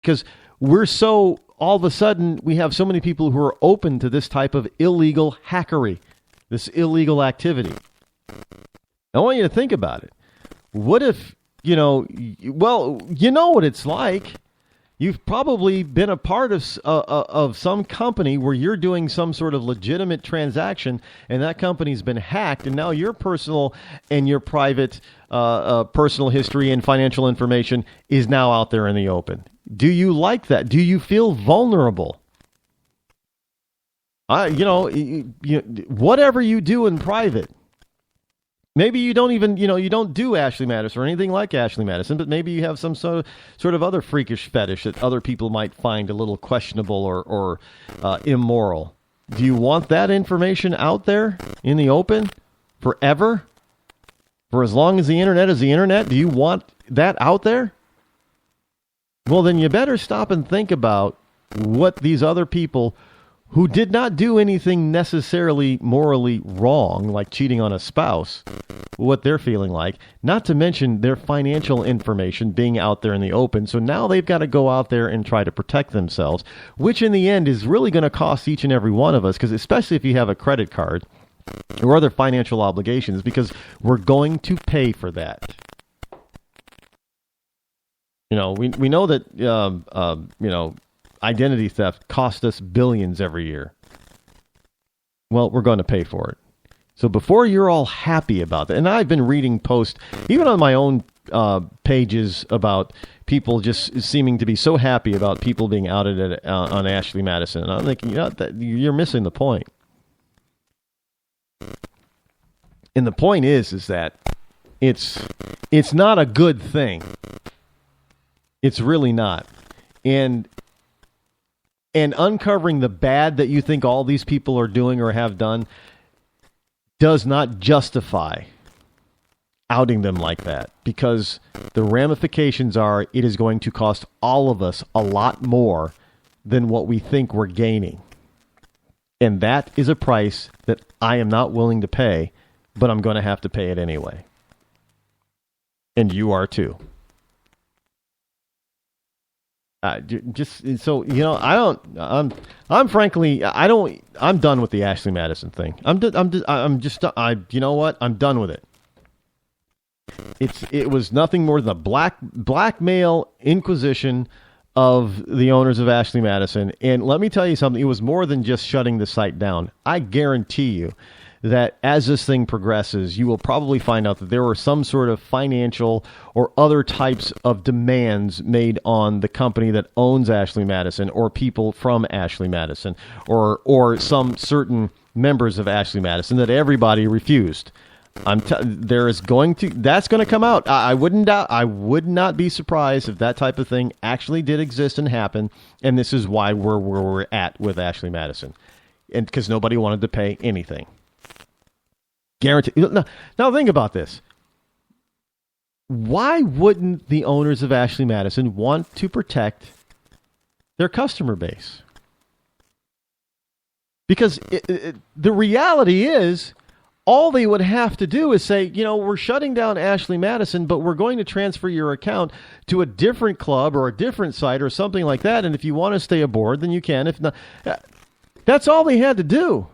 Because all of a sudden, we have so many people who are open to this type of illegal hackery, this illegal activity. I want you to think about it. What if, you know what it's like. You've probably been a part of some company where you're doing some sort of legitimate transaction, and that company's been hacked, and now your personal and your private personal history and financial information is now out there in the open. Do you like that? Do you feel vulnerable? Whatever you do in private. Maybe you don't even, you don't do Ashley Madison or anything like Ashley Madison, but maybe you have some sort of other freakish fetish that other people might find a little questionable or immoral. Do you want that information out there in the open forever? For as long as the internet is the internet, do you want that out there? Well, then you better stop and think about what these other people who did not do anything necessarily morally wrong, like cheating on a spouse, what they're feeling like, not to mention their financial information being out there in the open. So now they've got to go out there and try to protect themselves, which in the end is really going to cost each and every one of us, because especially if you have a credit card or other financial obligations, because we're going to pay for that. We know that, identity theft costs us billions every year. Well, we're going to pay for it. So before you're all happy about that, and I've been reading posts, even on my own pages, about people just seeming to be so happy about people being outed on Ashley Madison. And I'm thinking, you're missing the point. And the point is that it's not a good thing. It's really not. And uncovering the bad that you think all these people are doing or have done does not justify outing them like that, because the ramifications are it is going to cost all of us a lot more than what we think we're gaining. And that is a price that I am not willing to pay, but I'm going to have to pay it anyway. And you are too. I'm done with the Ashley Madison thing. I'm done with it. It was nothing more than a blackmail inquisition of the owners of Ashley Madison. And let me tell you something, it was more than just shutting the site down. I guarantee you that as this thing progresses, you will probably find out that there were some sort of financial or other types of demands made on the company that owns Ashley Madison, or people from Ashley Madison, or some certain members of Ashley Madison that everybody refused. That's going to come out. I would not be surprised if that type of thing actually did exist and happen, and this is why we're where we're at with Ashley Madison, and because nobody wanted to pay anything. Guarantee. Now think about this. Why wouldn't the owners of Ashley Madison want to protect their customer base? Because the reality is, all they would have to do is say, we're shutting down Ashley Madison, but we're going to transfer your account to a different club or a different site or something like that. And if you want to stay aboard, then you can. If not, that's all they had to do.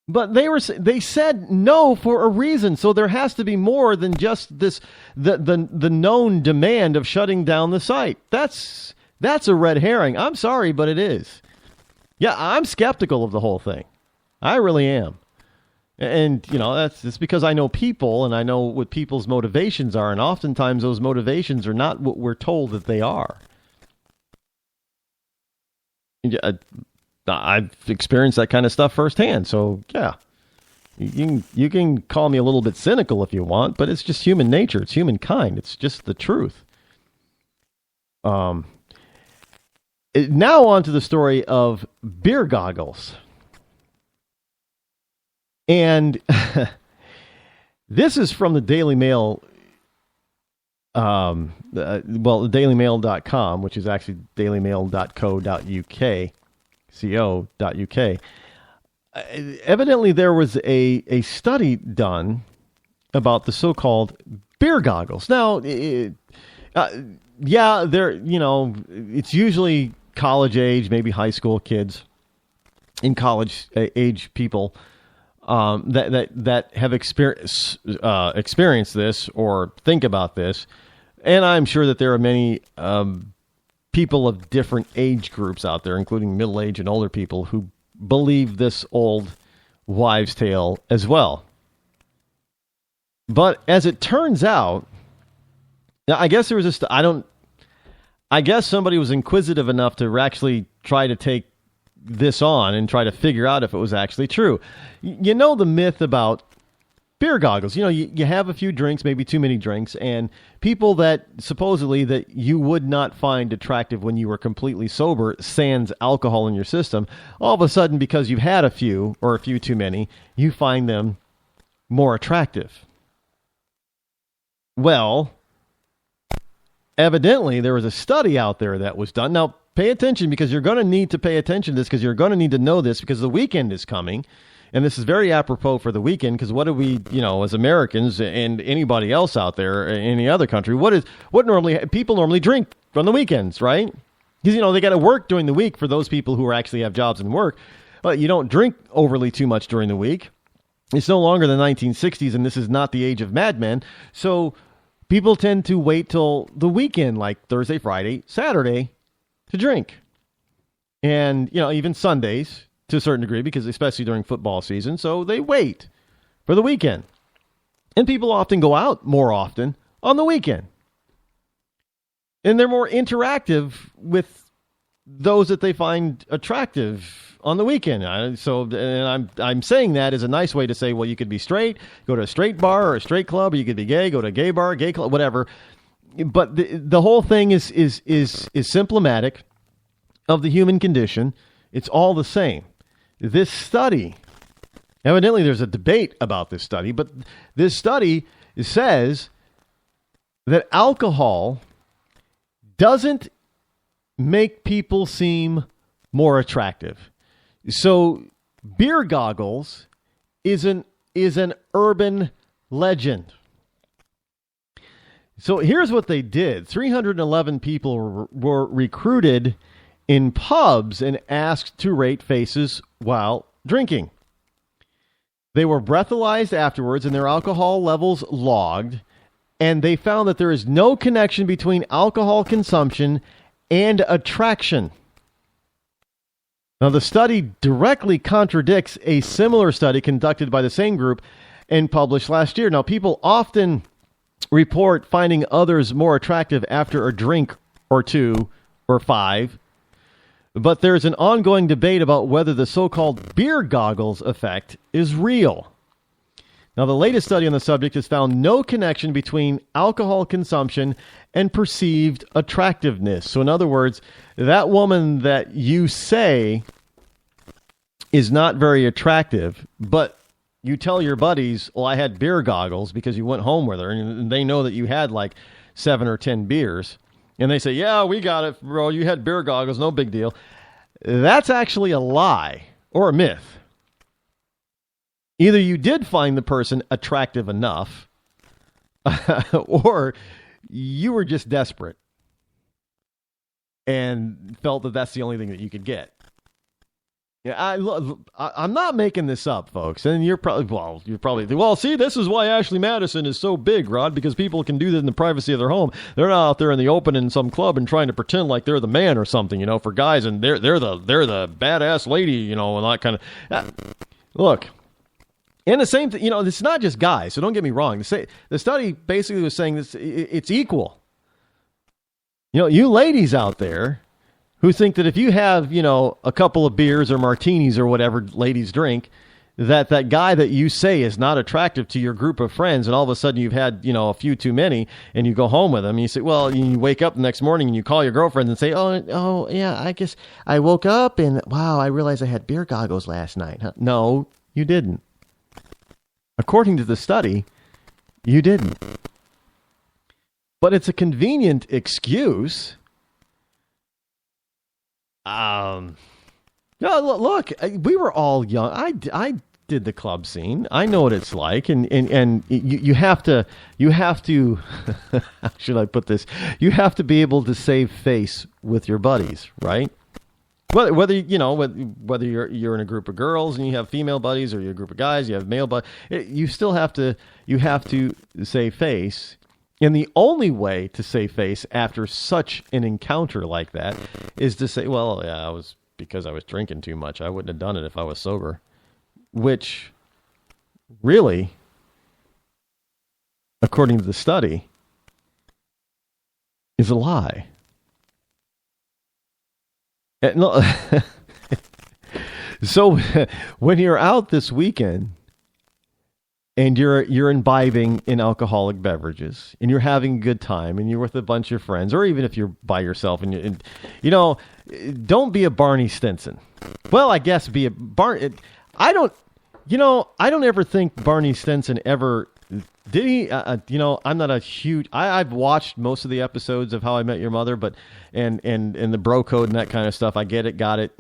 But they said no for a reason, so there has to be more than just this the known demand of shutting down the site. That's a red herring. I'm sorry, but it is. Yeah, I'm skeptical of the whole thing. I really am. And that's because I know people and I know what people's motivations are, and oftentimes those motivations are not what we're told that they are. I've experienced that kind of stuff firsthand. So, yeah, you can call me a little bit cynical if you want, but it's just human nature. It's humankind. It's just the truth. Now on to the story of beer goggles. And this is from the Daily Mail, dailymail.com, which is actually dailymail.co.uk. co.uk. Evidently, there was a study done about the so-called beer goggles. Now, yeah, it's usually college age, maybe high school kids, in college age people that have experienced this or think about this, and I'm sure that there are many people of different age groups out there, including middle age and older people, who believe this old wives' tale as well. But as it turns out, I guess there was I guess somebody was inquisitive enough to actually try to take this on and try to figure out if it was actually true. You know the myth about beer goggles. You have a few drinks, maybe too many drinks, and people that supposedly that you would not find attractive when you were completely sober, sans alcohol in your system, all of a sudden, because you've had a few or a few too many, you find them more attractive. Well, evidently, there was a study out there that was done. Now, pay attention, because you're going to need to pay attention to this, because you're going to need to know this, because the weekend is coming. And this is very apropos for the weekend, because what do we, as Americans and anybody else out there in any other country, people normally drink on the weekends, right? Because, they got to work during the week for those people who actually have jobs and work. But you don't drink overly too much during the week. It's no longer the 1960s, and this is not the age of Mad Men. So people tend to wait till the weekend, like Thursday, Friday, Saturday, to drink. And, even Sundays to a certain degree, because especially during football season. So they wait for the weekend. And people often go out more often on the weekend. And they're more interactive with those that they find attractive on the weekend. I'm saying that as a nice way to say, well, you could be straight, go to a straight bar or a straight club, or you could be gay, go to a gay bar, gay club, whatever. But the whole thing is symptomatic of the human condition. It's all the same. This study, evidently there's a debate about this study, but this study says that alcohol doesn't make people seem more attractive. So beer goggles is an urban legend. So here's what they did. 311 people were recruited in pubs and asked to rate faces while drinking. They were breathalyzed afterwards and their alcohol levels logged, and they found that there is no connection between alcohol consumption and attraction. Now, the study directly contradicts a similar study conducted by the same group and published last year. Now, people often report finding others more attractive after a drink or two or five, but there's an ongoing debate about whether the so-called beer goggles effect is real. Now, the latest study on the subject has found no connection between alcohol consumption and perceived attractiveness. So, in other words, that woman that you say is not very attractive, but you tell your buddies, well, I had beer goggles, because you went home with her, and they know that you had like 7 or 10 beers. And they say, yeah, we got it, bro. You had beer goggles. No big deal. That's actually a lie or a myth. Either you did find the person attractive enough or you were just desperate and felt that that's the only thing that you could get. Yeah, I'm not making this up, folks. And you're probably, see, this is why Ashley Madison is so big, Rod, because people can do that in the privacy of their home. They're not out there in the open in some club and trying to pretend like they're the man or something, for guys, and they're the badass lady, and that kind of. Look, and the same thing, it's not just guys. So don't get me wrong. The study basically was saying this, it's equal. You ladies out there who think that if you have, a couple of beers or martinis or whatever ladies drink, that guy that you say is not attractive to your group of friends, and all of a sudden you've had, a few too many, and you go home with them, and you say, well, you wake up the next morning and you call your girlfriend and say, oh, yeah, I guess I woke up and, wow, I realized I had beer goggles last night. Huh? No, you didn't. According to the study, you didn't. But it's a convenient excuse. No, look, we were all young. I did the club scene. I know what it's like, and you have to how should I put this? You have to be able to save face with your buddies, right? Whether you're in a group of girls and you have female buddies, or you're a group of guys, you have male buddies, you still have to save face. And the only way to save face after such an encounter like that is to say, well, yeah, because I was drinking too much. I wouldn't have done it if I was sober. Which, really, according to the study, is a lie. No. So when you're out this weekend and you're imbibing in alcoholic beverages and you're having a good time and you're with a bunch of friends, or even if you're by yourself and don't be a Barney Stinson. Well, I guess be a I don't ever think Barney Stinson ever did he. I'm not a huge. I've watched most of the episodes of How I Met Your Mother, but and the bro code and that kind of stuff. I get it, got it.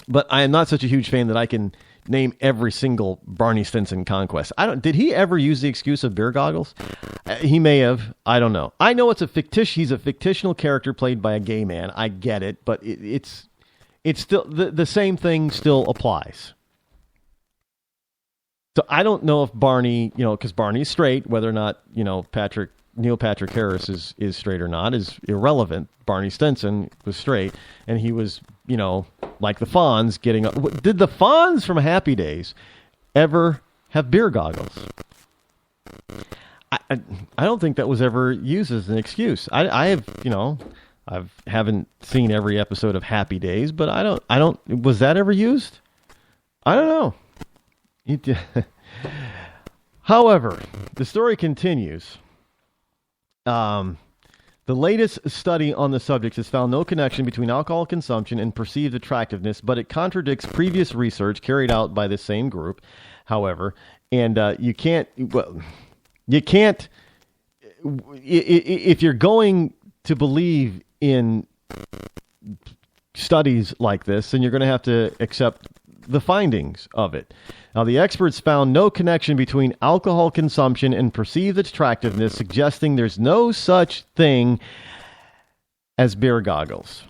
But I am not such a huge fan that I can name every single Barney Stinson conquest. Did he ever use the excuse of beer goggles? He may have. I don't know. I know he's a fictional character played by a gay man. I get it, but it's still the same thing still applies. So I don't know if Barney, because Barney's straight, whether or not, Neil Patrick Harris is straight or not is irrelevant. Barney Stinson was straight, and he was, like the Fonz getting up. Did the Fonz from Happy Days ever have beer goggles? I don't think that was ever used as an excuse. I haven't seen every episode of Happy Days, but I don't, was that ever used? I don't know. However, the story continues. The latest study on the subject has found no connection between alcohol consumption and perceived attractiveness, but it contradicts previous research carried out by the same group. However, and you can't, if you're going to believe in studies like this, then you're going to have to accept the findings of it. Now, the experts found no connection between alcohol consumption and perceived attractiveness, suggesting there's no such thing as beer goggles.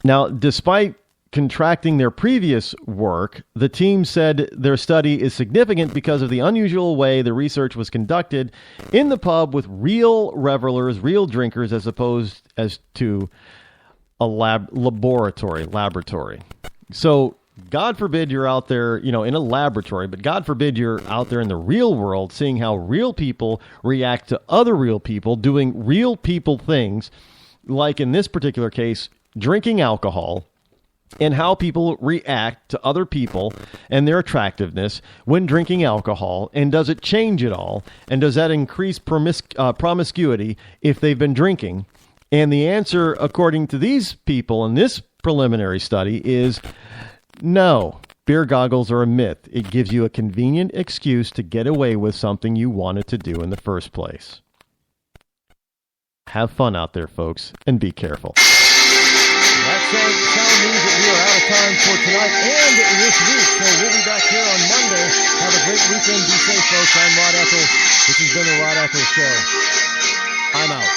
Now, despite contracting their previous work, the team said their study is significant because of the unusual way the research was conducted in the pub with real revelers, real drinkers, as opposed to a laboratory. So, God forbid you're out there, in a laboratory, but God forbid you're out there in the real world seeing how real people react to other real people doing real people things, like in this particular case, drinking alcohol, and how people react to other people and their attractiveness when drinking alcohol, and does it change at all, and does that increase promiscuity if they've been drinking? And the answer, according to these people in this preliminary study, is no. Beer goggles are a myth. It gives you a convenient excuse to get away with something you wanted to do in the first place. Have fun out there, folks, and be careful. That sound means that we are out of time for tonight and this week, so we'll be back here on Monday. Have a great weekend. Be safe, folks. I'm Rod Eccles. This has been the Rod Eccles Show. I'm out.